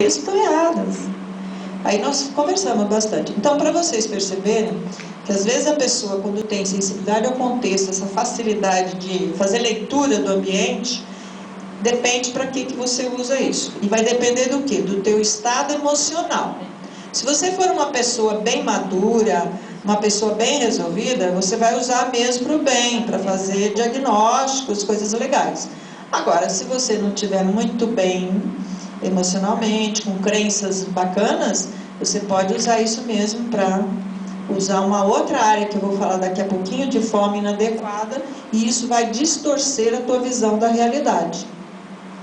isso estão erradas. Aí nós conversamos bastante. Então, para vocês perceberem que às vezes a pessoa, quando tem sensibilidade ao contexto, essa facilidade de fazer leitura do ambiente, depende para que você usa isso. E vai depender do quê? Do teu estado emocional. Se você for uma pessoa bem madura, uma pessoa bem resolvida, você vai usar mesmo para o bem, para fazer diagnósticos, coisas legais. Agora, se você não estiver muito bem emocionalmente, com crenças bacanas, você pode usar isso mesmo para usar uma outra área que eu vou falar daqui a pouquinho, de forma inadequada, e isso vai distorcer a tua visão da realidade.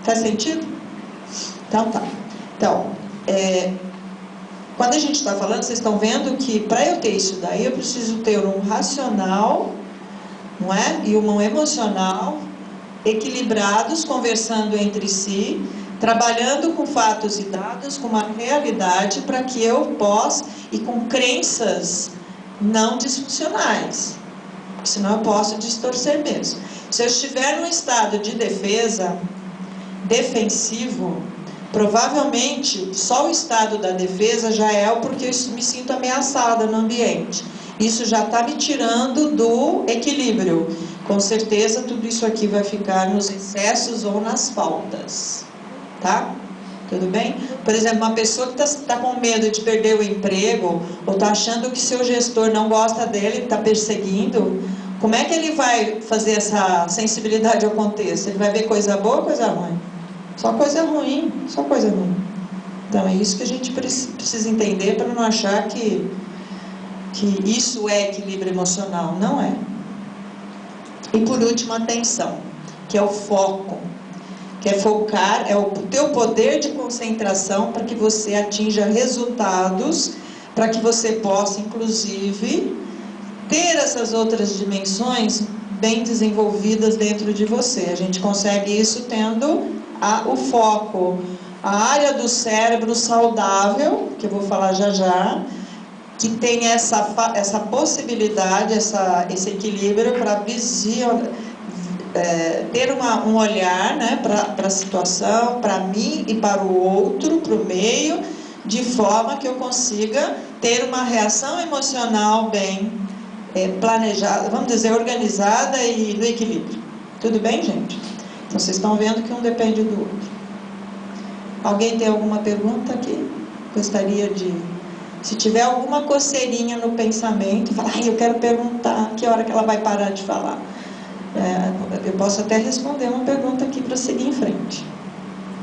Faz sentido? Então tá. Então, quando a gente está falando, vocês estão vendo que para eu ter isso daí, eu preciso ter um racional, não é? E um emocional equilibrados, conversando entre si, trabalhando com fatos e dados, com uma realidade, para que eu possa, e com crenças não disfuncionais, porque senão eu posso distorcer mesmo. Se eu estiver num estado de defesa, defensivo, provavelmente só o estado da defesa já é porque eu me sinto ameaçada no ambiente. Isso já está me tirando do equilíbrio. Com certeza tudo isso aqui vai ficar nos excessos ou nas faltas. Tá? Tudo bem? Por exemplo, uma pessoa que está com medo de perder o emprego, ou está achando que seu gestor não gosta dele, está perseguindo, como é que ele vai fazer essa sensibilidade ao contexto? Ele vai ver coisa boa ou coisa ruim? Só coisa ruim, só coisa ruim. Então é isso que a gente precisa entender, para não achar que isso é equilíbrio emocional. Não é. E por último, atenção, que é o foco, que é focar, é o teu poder de concentração para que você atinja resultados, para que você possa, inclusive, ter essas outras dimensões bem desenvolvidas dentro de você. A gente consegue isso tendo o foco, a área do cérebro saudável, que eu vou falar já já, que tem essa possibilidade, esse equilíbrio para ter um olhar, né, para a situação, para mim e para o outro, para o meio, de forma que eu consiga ter uma reação emocional bem planejada, vamos dizer, organizada e no equilíbrio. Tudo bem, gente? Então, vocês estão vendo que um depende do outro. Alguém tem alguma pergunta aqui? Gostaria de... Se tiver alguma coceirinha no pensamento, fala, eu quero perguntar, que hora que ela vai parar de falar? Eu posso até responder uma pergunta aqui para seguir em frente.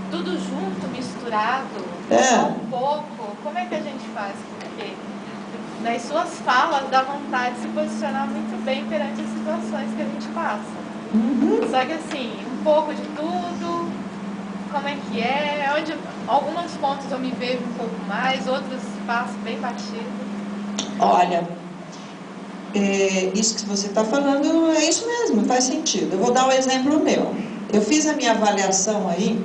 Tudo junto, misturado, um pouco, como é que a gente faz? Porque nas suas falas dá vontade de se posicionar muito bem perante as situações que a gente passa. Só que assim, um pouco de tudo, como é que é, onde alguns pontos eu me vejo um pouco mais, outros passo bem batido. Olha, isso que você está falando é isso mesmo, faz sentido. Eu vou dar um exemplo meu. Eu fiz a minha avaliação aí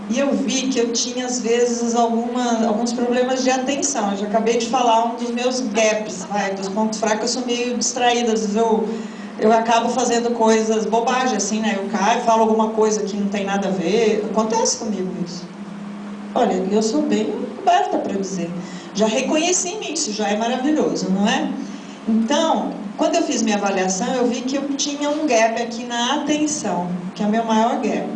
e eu vi que eu tinha às vezes alguns problemas de atenção. Eu já acabei de falar um dos meus gaps, dos pontos fracos. Eu sou meio distraída, às vezes eu acabo fazendo coisas, bobagem assim, né? Eu caio, falo alguma coisa que não tem nada a ver. Acontece comigo isso. Olha, eu sou bem aberta para dizer. Já reconheci em mim, isso já é maravilhoso, não é? Então, quando eu fiz minha avaliação, eu vi que eu tinha um gap aqui na atenção, que é o meu maior gap.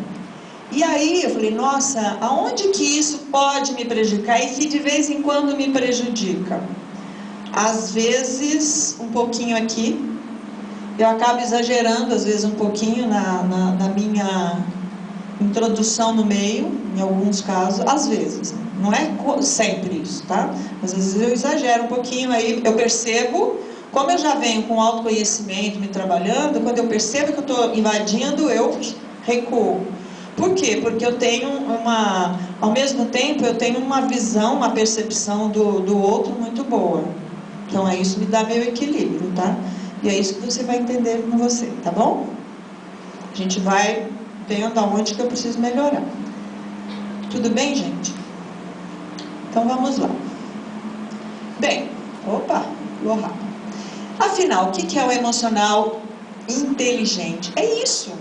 E aí eu falei, nossa, aonde que isso pode me prejudicar e que de vez em quando me prejudica? Às vezes, um pouquinho aqui, eu acabo exagerando, às vezes um pouquinho na minha introdução no meio, em alguns casos, às vezes, não é sempre isso, tá? Mas às vezes eu exagero um pouquinho, aí eu percebo, como eu já venho com autoconhecimento, me trabalhando, quando eu percebo que eu estou invadindo, eu recuo. Por quê? Porque eu tenho ao mesmo tempo, eu tenho uma visão, uma percepção do outro muito boa. Então, isso me dá meu equilíbrio, tá? E é isso que você vai entender com você, tá bom? A gente vai vendo aonde que eu preciso melhorar. Tudo bem, gente? Então, vamos lá. Bem, vou rápido. Afinal, o que é o emocional inteligente? É isso.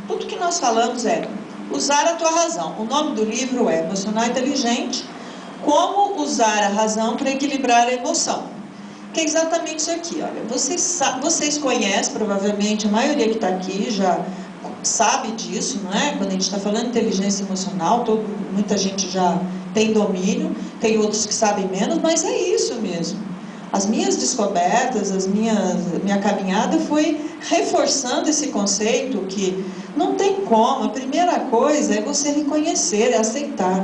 Tudo que nós falamos usar a tua razão. O nome do livro é Emocional Inteligente, como usar a razão para equilibrar a emoção. Que é exatamente isso aqui, olha, vocês conhecem, provavelmente, a maioria que está aqui já sabe disso, não é? Quando a gente está falando de inteligência emocional, muita gente já tem domínio, tem outros que sabem menos, mas é isso mesmo. As minhas descobertas, minha caminhada foi reforçando esse conceito que não tem como, a primeira coisa é você reconhecer, é aceitar.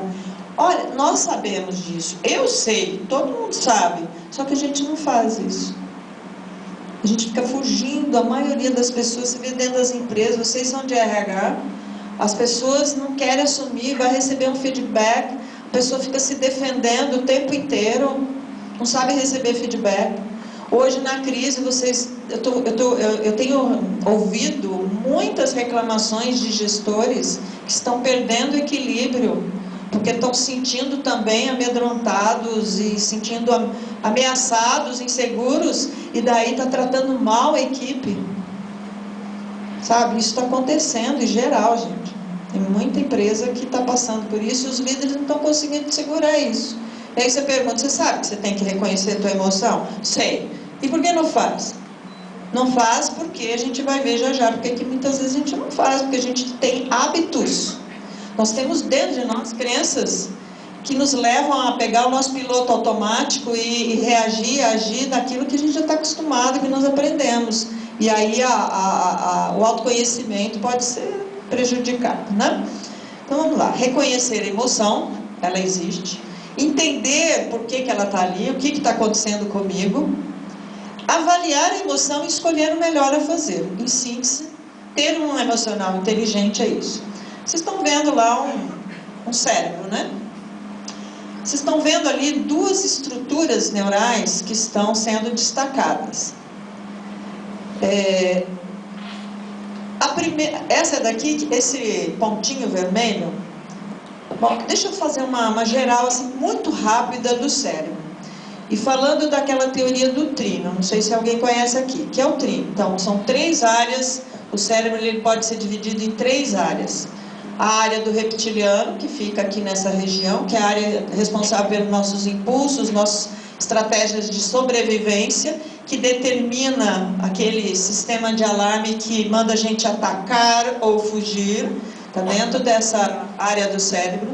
Olha, nós sabemos disso, eu sei, todo mundo sabe, só que a gente não faz isso. A gente fica fugindo, a maioria das pessoas, você vê dentro das empresas, vocês são de RH, as pessoas não querem assumir, vai receber um feedback, a pessoa fica se defendendo o tempo inteiro, não sabe receber feedback. Hoje na crise, eu tenho ouvido muitas reclamações de gestores que estão perdendo equilíbrio, porque estão se sentindo também amedrontados e sentindo ameaçados, inseguros, e daí está tratando mal a equipe. Sabe, isso está acontecendo em geral, gente. Tem muita empresa que está passando por isso e os líderes não estão conseguindo segurar isso. E aí você pergunta, você sabe que você tem que reconhecer a tua emoção? Sei. E por que não faz? Não faz porque a gente vai ver já, porque aqui muitas vezes a gente não faz, porque a gente tem hábitos. Nós temos dentro de nós crenças que nos levam a pegar o nosso piloto automático e reagir, agir naquilo que a gente já está acostumado, que nós aprendemos. E aí o autoconhecimento pode ser prejudicado, né? Então vamos lá, reconhecer a emoção, ela existe. Entender por que ela está ali, o que está acontecendo comigo. Avaliar a emoção e escolher o melhor a fazer. Em síntese, ter um emocional inteligente é isso. Vocês estão vendo lá um cérebro, né? Vocês estão vendo ali duas estruturas neurais que estão sendo destacadas. Essa daqui, esse pontinho vermelho. Bom, deixa eu fazer uma geral assim, muito rápida do cérebro. E falando daquela teoria do trino, não sei se alguém conhece aqui, que é o trino. Então, são 3 áreas, o cérebro ele pode ser dividido em 3 áreas. A área do reptiliano, que fica aqui nessa região, que é a área responsável pelos nossos impulsos, nossas estratégias de sobrevivência, que determina aquele sistema de alarme que manda a gente atacar ou fugir, está dentro dessa área do cérebro.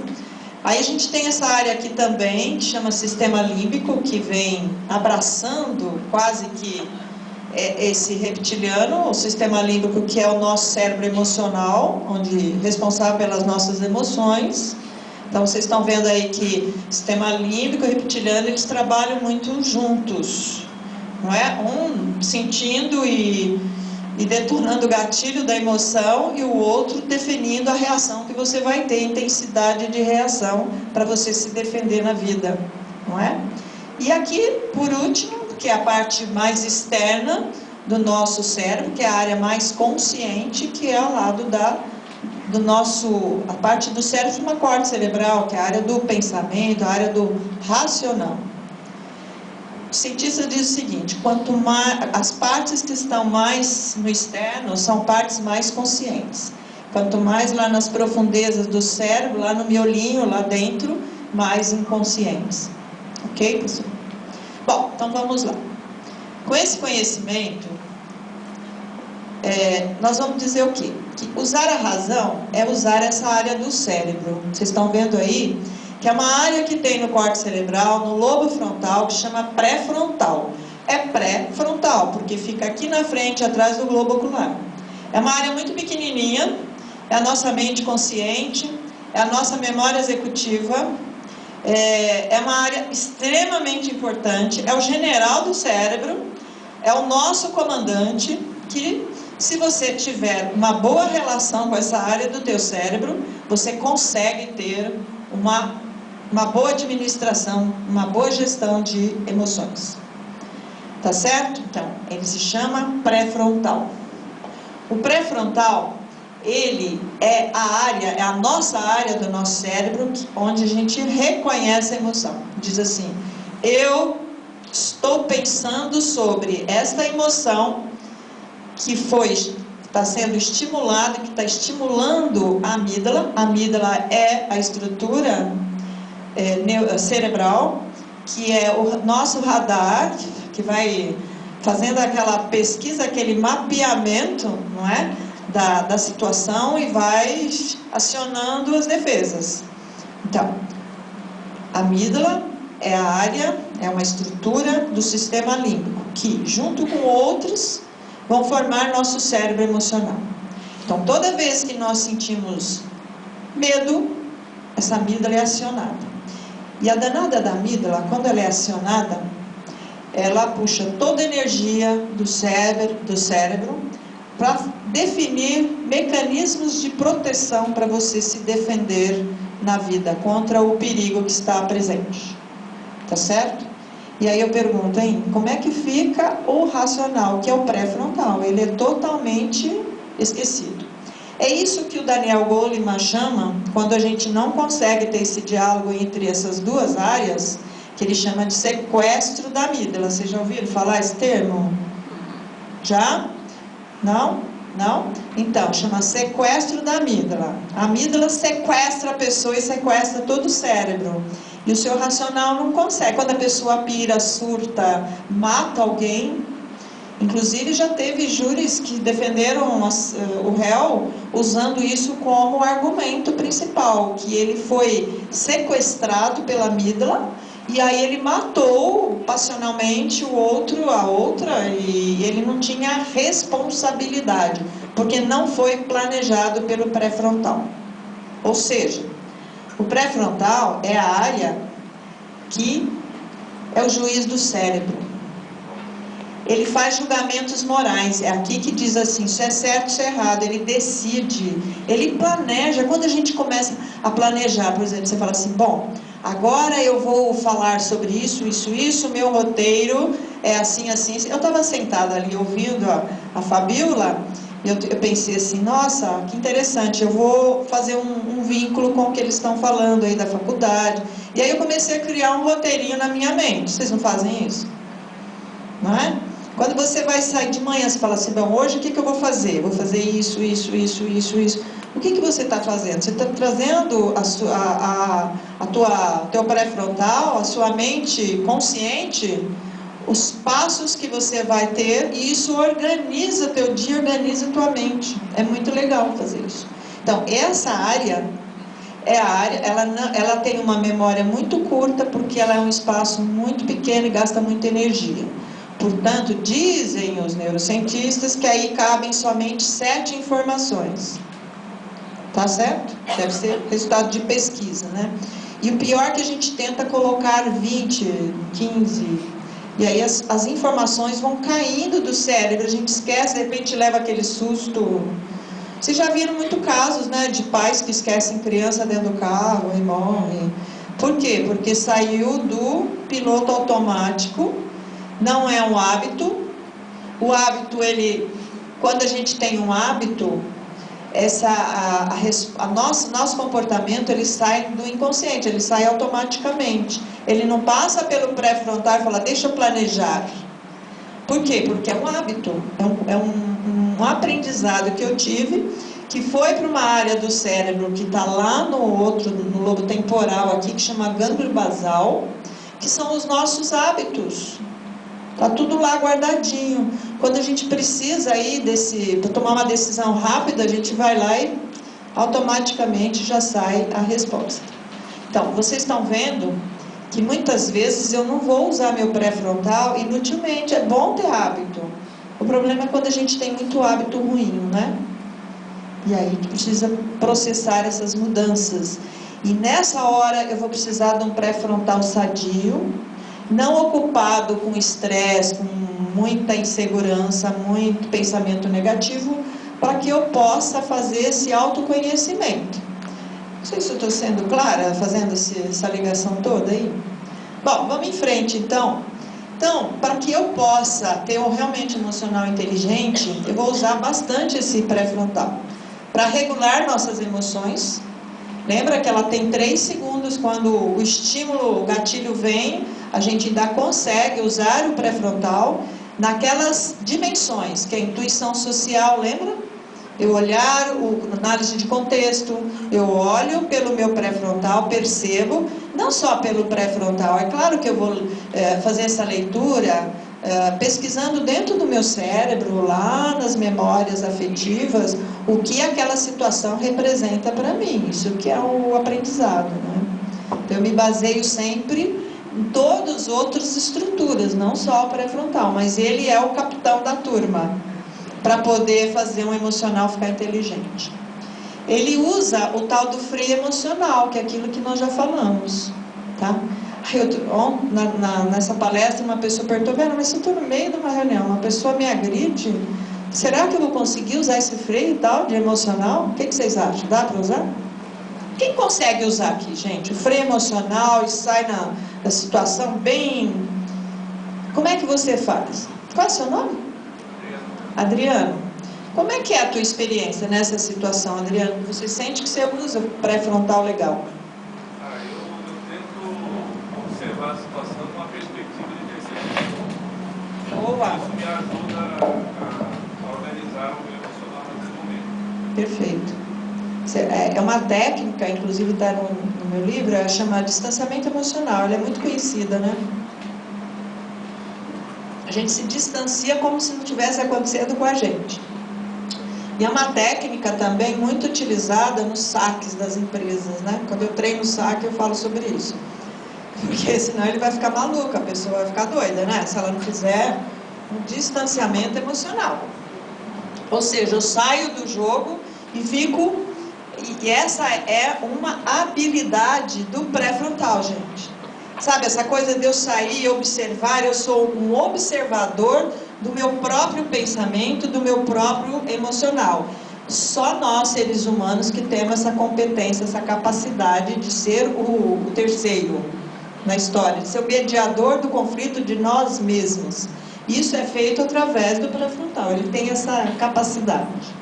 Aí a gente tem essa área aqui também, que chama sistema límbico, que vem abraçando quase que esse reptiliano, o sistema límbico, que é o nosso cérebro emocional, onde responsável pelas nossas emoções. Então vocês estão vendo aí que sistema límbico e reptiliano, eles trabalham muito juntos, não é? Um sentindo e detonando o gatilho da emoção, e o outro definindo a reação que você vai ter, intensidade de reação para você se defender na vida, não é? E aqui, por último, que é a parte mais externa do nosso cérebro, que é a área mais consciente, que é ao lado a parte do cérebro de uma corte cerebral, que é a área do pensamento, a área do racional. O cientista diz o seguinte: quanto mais, as partes que estão mais no externo são partes mais conscientes. Quanto mais lá nas profundezas do cérebro, lá no miolinho, lá dentro, mais inconscientes. Ok, pessoal? Bom, então vamos lá. Com esse conhecimento, nós vamos dizer o quê? Que usar a razão é usar essa área do cérebro. Vocês estão vendo aí? Que é uma área que tem no córtex cerebral, no lobo frontal, que chama pré-frontal. É pré-frontal, porque fica aqui na frente, atrás do globo ocular. É uma área muito pequenininha, é a nossa mente consciente, é a nossa memória executiva, é uma área extremamente importante, é o general do cérebro, é o nosso comandante, que se você tiver uma boa relação com essa área do teu cérebro, você consegue ter uma boa administração, uma boa gestão de emoções. Tá certo? Então, ele se chama pré-frontal. O pré-frontal, ele é a nossa área do nosso cérebro, onde a gente reconhece a emoção. Diz assim: eu estou pensando sobre esta emoção que foi está sendo estimulado, que está estimulando a amígdala. A amígdala é a estrutura cerebral, que é o nosso radar, que vai fazendo aquela pesquisa, aquele mapeamento, não é? Da situação e vai acionando as defesas. Então, a amígdala é a área, é uma estrutura do sistema límbico, que, junto com outros, vão formar nosso cérebro emocional. Então, toda vez que nós sentimos medo, essa amígdala é acionada. E a danada da amígdala, quando ela é acionada, ela puxa toda a energia do cérebro para definir mecanismos de proteção para você se defender na vida contra o perigo que está presente. Tá certo? E aí eu pergunto, hein, como é que fica o racional, que é o pré-frontal? Ele é totalmente esquecido. É isso que o Daniel Goleman chama, quando a gente não consegue ter esse diálogo entre essas duas áreas, que ele chama de sequestro da amígdala. Vocês já ouviram falar esse termo? Já? Não? Não? Então, chama sequestro da amígdala. A amígdala sequestra a pessoa e sequestra todo o cérebro. E o seu racional não consegue. Quando a pessoa pira, surta, mata alguém, inclusive já teve júris que defenderam o réu usando isso como argumento principal, que ele foi sequestrado pela amígdala e aí ele matou passionalmente o outro, a outra, e ele não tinha responsabilidade, porque não foi planejado pelo pré-frontal. Ou seja, o pré-frontal é a área que é o juiz do cérebro. Ele faz julgamentos morais, é aqui que diz assim, isso é certo, isso é errado, ele decide, ele planeja. Quando a gente começa a planejar, por exemplo, você fala assim, bom, agora eu vou falar sobre isso, meu roteiro é assim, assim, assim. Eu estava sentada ali ouvindo a Fabiola, e eu pensei assim, nossa, que interessante, eu vou fazer um vínculo com o que eles estão falando aí da faculdade. E aí eu comecei a criar um roteirinho na minha mente. Vocês não fazem isso? Não é? Quando você vai sair de manhã, você fala assim, bom, hoje o que eu vou fazer? Vou fazer isso. O que você está fazendo? Você está trazendo teu pré-frontal, a sua mente consciente, os passos que você vai ter, e isso organiza teu dia, organiza tua mente. É muito legal fazer isso. Então, essa área é a área, ela tem uma memória muito curta, porque ela é um espaço muito pequeno e gasta muita energia. Portanto, dizem os neurocientistas que aí cabem somente 7 informações. Tá certo? Deve ser resultado de pesquisa, né? E o pior é que a gente tenta colocar 20, 15, e aí as informações vão caindo do cérebro, a gente esquece, de repente leva aquele susto. Vocês já viram muitos casos, né, de pais que esquecem criança dentro do carro e morrem. Por quê? Porque saiu do piloto automático. Não é um hábito. O hábito, quando a gente tem um hábito, nosso comportamento, ele sai do inconsciente, ele sai automaticamente. Ele não passa pelo pré-frontal e fala, deixa eu planejar. Por quê? Porque é um hábito, é um aprendizado que eu tive, que foi para uma área do cérebro que está lá no lobo temporal aqui, que chama gânglio basal, que são os nossos hábitos. Está tudo lá guardadinho. Quando a gente precisa aí para tomar uma decisão rápida, a gente vai lá e automaticamente já sai a resposta. Então, vocês estão vendo que muitas vezes eu não vou usar meu pré-frontal inutilmente. É bom ter hábito. O problema é quando a gente tem muito hábito ruim, né? E aí que precisa processar essas mudanças. E nessa hora eu vou precisar de um pré-frontal sadio, não ocupado com estresse, com muita insegurança, muito pensamento negativo, para que eu possa fazer esse autoconhecimento. Não sei se eu estou sendo clara, fazendo essa ligação toda aí. Bom, vamos em frente então. Então, para que eu possa ter um realmente emocional inteligente, eu vou usar bastante esse pré-frontal. Para regular nossas emoções. Lembra que ela tem 3 segundos quando o estímulo, o gatilho vem, a gente ainda consegue usar o pré-frontal naquelas dimensões, que é a intuição social, lembra? Eu olhar análise de contexto, eu olho pelo meu pré-frontal, percebo, não só pelo pré-frontal, é claro que eu vou fazer essa leitura pesquisando dentro do meu cérebro, lá nas memórias afetivas, o que aquela situação representa para mim, isso que é o aprendizado, né? Então eu me baseio sempre em todas as outras estruturas, não só o pré-frontal, mas ele é o capitão da turma, para poder fazer um emocional ficar inteligente. Ele usa o tal do freio emocional, que é aquilo que nós já falamos, tá? Nessa palestra, uma pessoa perguntou: mas eu estou no meio de uma reunião, uma pessoa me agride, será que eu vou conseguir usar esse freio tal de emocional? O que vocês acham? Dá para usar? Quem consegue usar aqui, gente? O freio emocional e sai na situação bem... Como é que você faz? Qual é o seu nome? Adriano. Como é que é a tua experiência nessa situação, Adriano? Você sente que você usa o pré-frontal legal? Eu tento observar a situação com uma perspectiva de terceiro. Boa. Isso me ajuda a organizar o meu emocional nesse momento. Perfeito. É uma técnica, inclusive está no meu livro, é chamada distanciamento emocional. Ela é muito conhecida, né? A gente se distancia como se não tivesse acontecendo com a gente. E é uma técnica também muito utilizada nos saques das empresas, né? Quando eu treino saque, eu falo sobre isso. Porque senão ele vai ficar maluco, a pessoa vai ficar doida, né? Se ela não fizer um distanciamento emocional. Ou seja, eu saio do jogo e fico... E essa é uma habilidade do pré-frontal, gente. Sabe, essa coisa de eu sair e observar, eu sou um observador do meu próprio pensamento, do meu próprio emocional. Só nós, seres humanos, que temos essa competência, essa capacidade de ser o terceiro na história, de ser o mediador do conflito de nós mesmos. Isso é feito através do pré-frontal, ele tem essa capacidade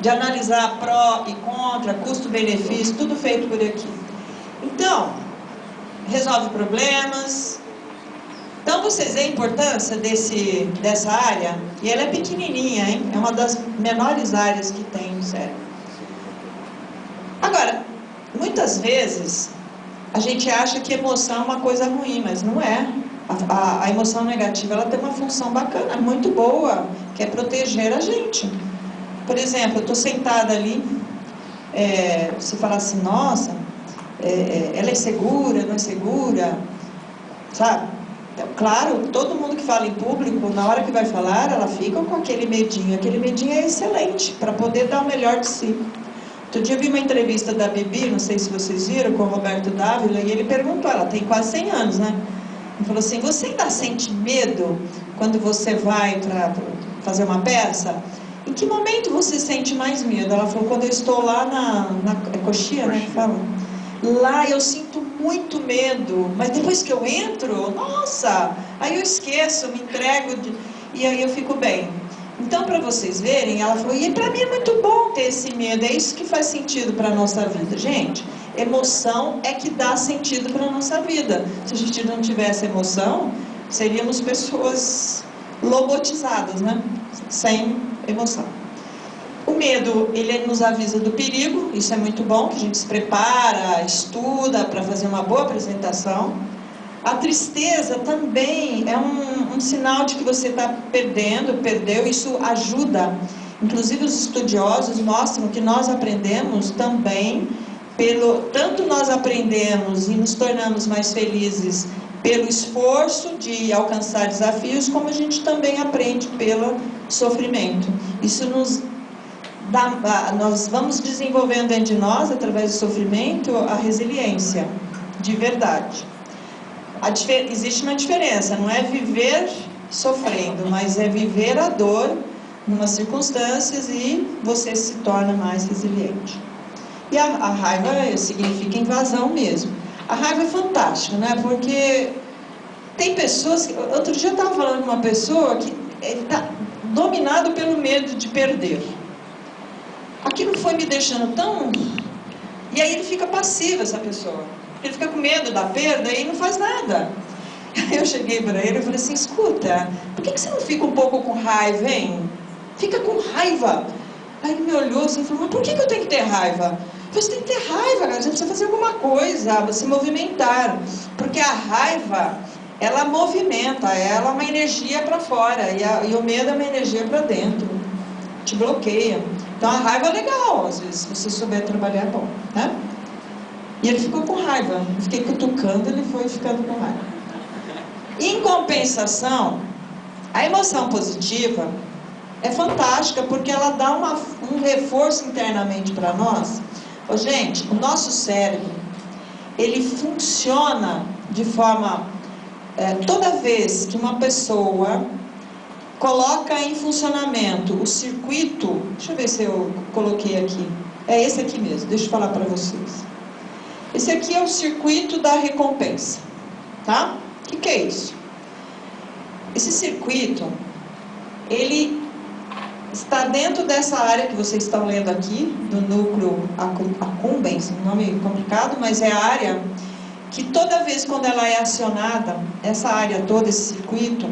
de analisar pró e contra, custo-benefício, tudo feito por aqui. Então, resolve problemas. Então, vocês veem a importância dessa área? E ela é pequenininha, hein? É uma das menores áreas que tem no cérebro. Agora, muitas vezes, a gente acha que emoção é uma coisa ruim, mas não é. A emoção negativa, ela tem uma função bacana, muito boa, que é proteger a gente. Por exemplo, eu estou sentada ali, você fala assim, nossa, ela é segura, não é segura, sabe? Então, claro, todo mundo que fala em público, na hora que vai falar, ela fica com aquele medinho é excelente, para poder dar o melhor de si. Outro dia eu vi uma entrevista da Bibi, não sei se vocês viram, com o Roberto Dávila, e ele perguntou, ela tem quase 100 anos, né? Ele falou assim, você ainda sente medo quando você vai para fazer uma peça? Em que momento você sente mais medo? Ela falou, quando eu estou lá na coxia, né, que fala? Lá eu sinto muito medo, mas depois que eu entro, nossa, aí eu esqueço, me entrego, e aí eu fico bem. Então, para vocês verem, ela falou, e para mim é muito bom ter esse medo, é isso que faz sentido para a nossa vida. Gente, emoção é que dá sentido para a nossa vida. Se a gente não tivesse emoção, seríamos pessoas lobotizadas, né? Sem emoção. O medo, ele nos avisa do perigo, isso é muito bom, que a gente se prepara, estuda para fazer uma boa apresentação. A tristeza também é um sinal de que você está perdeu, isso ajuda. Inclusive os estudiosos mostram que nós aprendemos também, tanto nós aprendemos e nos tornamos mais felizes pelo esforço de alcançar desafios, como a gente também aprende pelo sofrimento. Isso nós vamos desenvolvendo dentro de nós, através do sofrimento, a resiliência, de verdade. Existe uma diferença, não é viver sofrendo, mas é viver a dor em umas circunstâncias e você se torna mais resiliente. E a raiva significa invasão mesmo. A raiva é fantástica, né? Porque tem pessoas... Outro dia eu estava falando com uma pessoa que está dominado pelo medo de perder. Aquilo foi me deixando tão... E aí ele fica passivo, essa pessoa. Ele fica com medo da perda e não faz nada. Eu cheguei para ele e falei assim, escuta, por que você não fica um pouco com raiva, hein? Fica com raiva. Aí ele me olhou assim e falou, mas por que eu tenho que ter raiva? Eu falei, você tem que ter raiva, cara, você precisa fazer alguma coisa, se movimentar. Porque a raiva, ela movimenta, ela é uma energia para fora, e o medo é uma energia para dentro, te bloqueia. Então a raiva é legal, às vezes, se você souber trabalhar, é bom, né? E ele ficou com raiva, eu fiquei cutucando, ele foi ficando com raiva. Em compensação, a emoção positiva é fantástica, porque ela dá um reforço internamente para nós. Ô, gente, o nosso cérebro, ele funciona de forma... toda vez que uma pessoa coloca em funcionamento o circuito... Deixa eu ver se eu coloquei aqui. É esse aqui mesmo, deixa eu falar para vocês. Esse aqui é o circuito da recompensa, tá? O que é isso? Esse circuito, ele está dentro dessa área que vocês estão lendo aqui, do núcleo accumbens, um nome complicado, mas é a área que toda vez quando ela é acionada, essa área toda, esse circuito,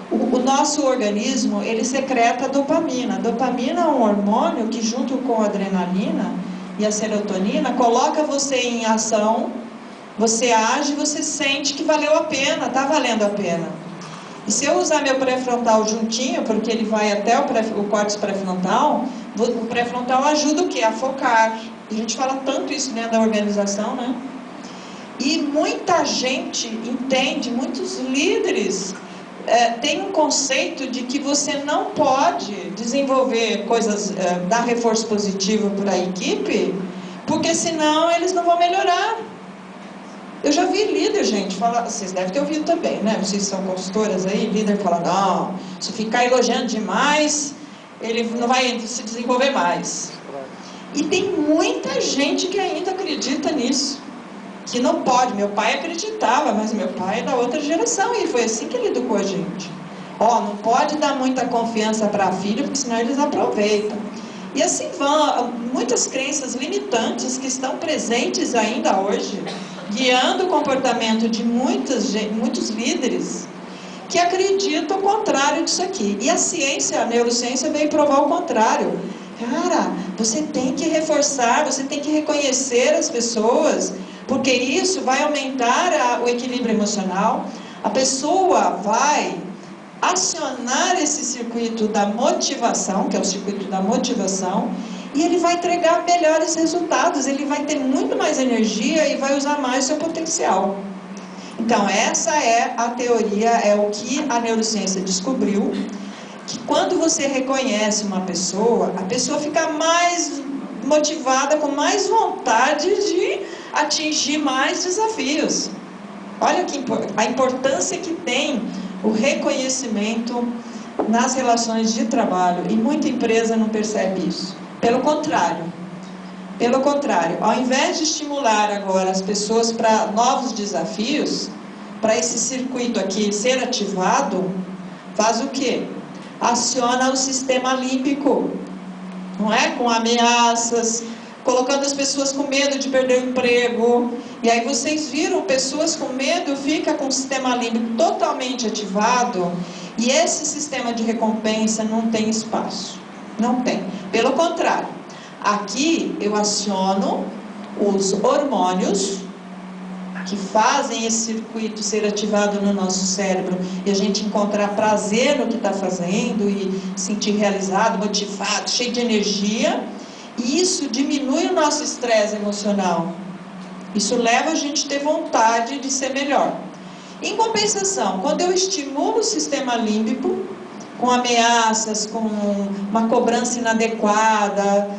o nosso organismo, ele secreta dopamina. A dopamina é um hormônio que, junto com a adrenalina e a serotonina, coloca você em ação, você age, você sente que valeu a pena, está valendo a pena. E se eu usar meu pré-frontal juntinho, porque ele vai até o córtex pré-frontal, o pré-frontal ajuda o quê? A focar. A gente fala tanto isso dentro da organização, né? E muita gente entende, muitos líderes têm um conceito de que você não pode desenvolver coisas, dar reforço positivo para a equipe, porque senão eles não vão melhorar. Eu já vi líder, gente, falar, vocês devem ter ouvido também, né? Vocês são consultoras aí, líder fala, não, se ficar elogiando demais, ele não vai se desenvolver mais. E tem muita gente que ainda acredita nisso, que não pode. Meu pai acreditava, mas meu pai é da outra geração, e foi assim que ele educou a gente. Não pode dar muita confiança para a filha, porque senão eles aproveitam. E assim vão, muitas crenças limitantes que estão presentes ainda hoje, guiando o comportamento de muitos líderes que acreditam o contrário disso aqui. E a ciência, a neurociência veio provar o contrário. Cara, você tem que reforçar, você tem que reconhecer as pessoas, porque isso vai aumentar o equilíbrio emocional. A pessoa vai acionar esse circuito da motivação, que é o circuito da motivação, e ele vai entregar melhores resultados, ele vai ter muito mais energia e vai usar mais o seu potencial. Então essa é a teoria, é o que a neurociência descobriu, que quando você reconhece uma pessoa, a pessoa fica mais motivada, com mais vontade de atingir mais desafios. Olha a importância que tem o reconhecimento nas relações de trabalho, e muita empresa não percebe isso. Pelo contrário, ao invés de estimular agora as pessoas para novos desafios, para esse circuito aqui ser ativado, faz o quê? Aciona o sistema límbico, não é? Com ameaças, colocando as pessoas com medo de perder o emprego. E aí vocês viram, pessoas com medo fica com o sistema límbico totalmente ativado, e esse sistema de recompensa não tem espaço. Não tem. Pelo contrário, aqui eu aciono os hormônios que fazem esse circuito ser ativado no nosso cérebro, e a gente encontrar prazer no que está fazendo, e sentir realizado, motivado, cheio de energia. E isso diminui o nosso estresse emocional. Isso leva a gente a ter vontade de ser melhor. Em compensação, quando eu estimulo o sistema límbico, com ameaças, com uma cobrança inadequada,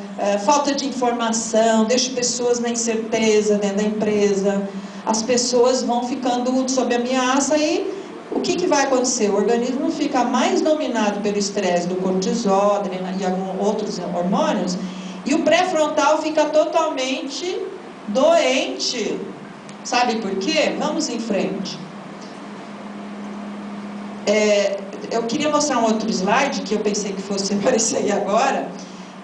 falta de informação, deixo pessoas na incerteza dentro da empresa, as pessoas vão ficando sob ameaça, e o que vai acontecer? O organismo fica mais dominado pelo estresse do cortisol e alguns outros hormônios, e o pré-frontal fica totalmente doente. Sabe por quê? Vamos em frente. Eu queria mostrar um outro slide, que eu pensei que fosse aparecer aí agora,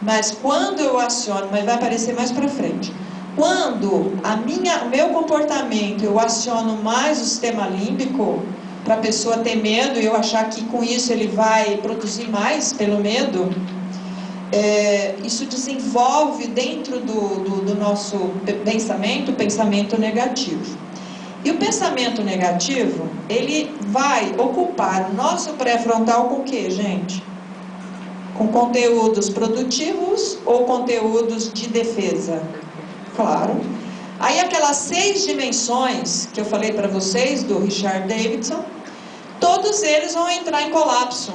mas quando eu aciono, mas vai aparecer mais para frente. Quando o meu comportamento, eu aciono mais o sistema límbico, para a pessoa ter medo, e eu achar que com isso ele vai produzir mais pelo medo, isso desenvolve dentro do nosso pensamento, o pensamento negativo. E o pensamento negativo, ele vai ocupar o nosso pré-frontal com o quê, gente? Com conteúdos produtivos ou conteúdos de defesa? Claro. Aí aquelas 6 dimensões que eu falei para vocês, do Richard Davidson, todos eles vão entrar em colapso.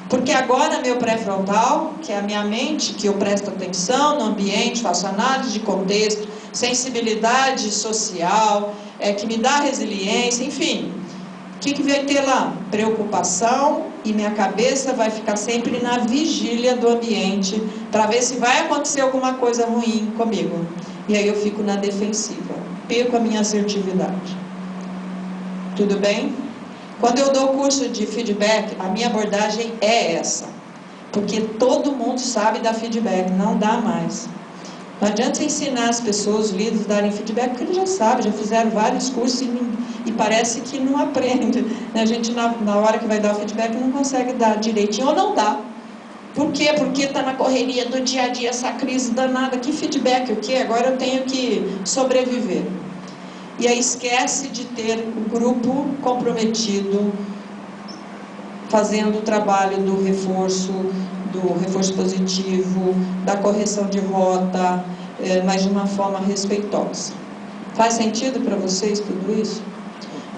Porque agora meu pré-frontal, que é a minha mente, que eu presto atenção no ambiente, faço análise de contexto, sensibilidade social, que me dá resiliência, enfim. O que vai ter lá? Preocupação, e minha cabeça vai ficar sempre na vigília do ambiente, para ver se vai acontecer alguma coisa ruim comigo. E aí eu fico na defensiva, perco a minha assertividade. Tudo bem? Quando eu dou curso de feedback, a minha abordagem é essa. Porque todo mundo sabe dar feedback, não dá mais. Não adianta ensinar as pessoas, os líderes, a darem feedback, porque eles já sabem, já fizeram vários cursos e parece que não aprende. A gente, na hora que vai dar o feedback, não consegue dar direitinho, ou não dá. Por quê? Porque está na correria do dia a dia, essa crise danada. Que feedback o quê? Agora eu tenho que sobreviver. E aí esquece de ter um grupo comprometido, fazendo o trabalho do reforço positivo, da correção de rota, mas de uma forma respeitosa. Faz sentido para vocês tudo isso?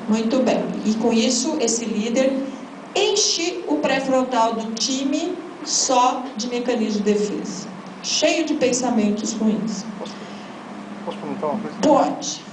Muito bem. E com isso, esse líder enche o pré-frontal do time só de mecanismo de defesa, cheio de pensamentos ruins. Posso perguntar uma coisa? Pode.